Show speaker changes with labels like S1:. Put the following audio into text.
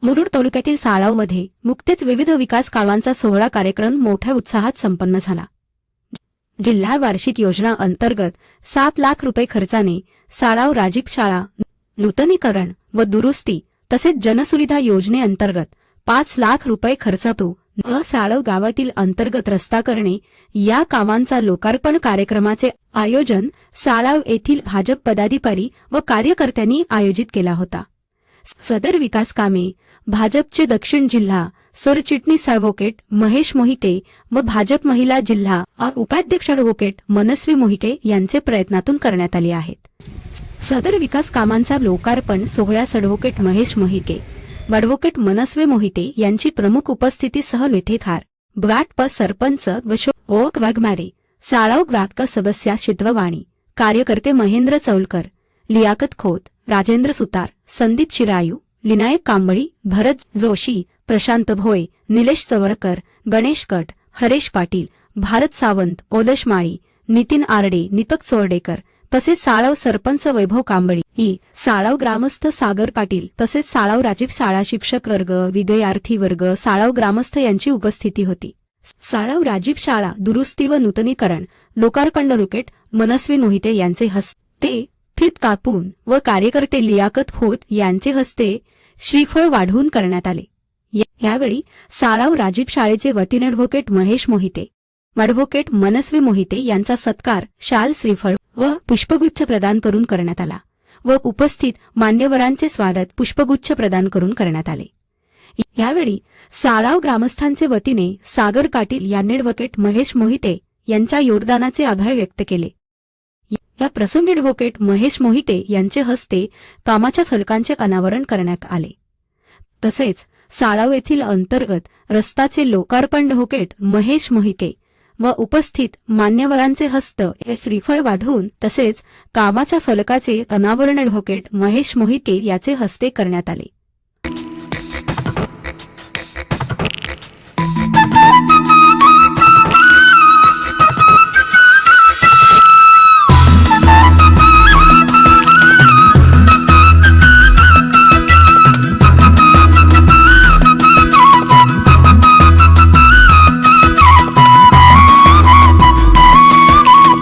S1: मुरुड तालुक्यातील साळावमध्ये नुकतेच विविध विकास कामांचा सोहळा कार्यक्रम मोठ्या उत्साहात संपन्न झाला। जिल्हा वार्षिक योजना अंतर्गत 7 लाख रुपये खर्चाने साळाव राजीव शाळा नूतनीकरण व दुरुस्ती तसेच जनसुविधा योजनेअंतर्गत 5 लाख रुपये खर्चातून साळाव गावातील अंतर्गत रस्ता करणे या कामांचा लोकार्पण कार्यक्रमाचे आयोजन साळाव येथील भाजप पदाधिकारी व कार्यकर्त्यांनी आयोजित केला होता। सदर विकास कामे भाजपचे दक्षिण जिल्हा सरचिटणीस ॲडव्होकेट महेश मोहिते व भाजप महिला जिल्हा उपाध्यक्ष ॲडव्होकेट मनस्वी मोहिते यांचे प्रयत्नातून करण्यात आली आहेत। सदर विकास कामांचा लोकार्पण सोहळ्यास ॲडव्होकेट महेश मोहिते व ॲडव्होकेट मनस्वी मोहिते यांची प्रमुख उपस्थितीसह लेथेखार ब्राट सरपंच व वाघमारे साळाव ग्राहक सदस्या शिद्ववाणी कार्यकर्ते महेंद्र चौलकर लियाकत खोत राजेंद्र सुतार संदीप चिरायू लिनायक कांबळी भरत जोशी प्रशांत भोये निलेश चवळकर गणेश कट हरेश पाटील भारत सावंत ओदश माळी नितीन आरडे नितक चोरडेकर तसेच साळाव सरपंच वैभव कांबळी ही साळाव ग्रामस्थ सागर पाटील तसेच साळाव राजीव शाळा शिक्षक वर्ग विद्यार्थी वर्ग साळाव ग्रामस्थ यांची उपस्थिती होती। साळाव राजीव शाळा दुरुस्ती व नूतनीकरण लोकार्पण ॲडव्होकेट मनस्वी मोहिते यांचे हस्ते फीत कापून व कार्यकर्ते लियाकत खोत यांचे हस्ते श्रीफळ वाढवून करण्यात आले। यावेळी साळाव राजीव शाळेचे वतीने ॲडव्होकेट महेश मोहिते ॲडव्होकेट मनस्वी मोहिते यांचा सत्कार शाल श्रीफळ व पुष्पगुच्छ प्रदान करून करण्यात आला व उपस्थित मान्यवरांचे स्वागत पुष्पगुच्छ प्रदान करून करण्यात आले। यावेळी साळाव ग्रामस्थांचे वतीने सागर पाटील यांनी ॲडव्होकेट महेश मोहिते यांच्या योगदानाचे आभार व्यक्त केले। या प्रसंगी ॲडव्होकेट महेश मोहिते यांचे हस्ते कामाच्या फलकांचे अनावरण करण्यात आले। तसेच साळाव येथील अंतर्गत रस्त्याचे लोकार्पण ॲडव्होकेट महेश मोहिते व उपस्थित मान्यवरांचे हस्त श्रीफळ वाढवून तसेच कामाच्या फलकाचे अनावरण ॲडव्होकेट महेश मोहिते याचे हस्ते करण्यात आले।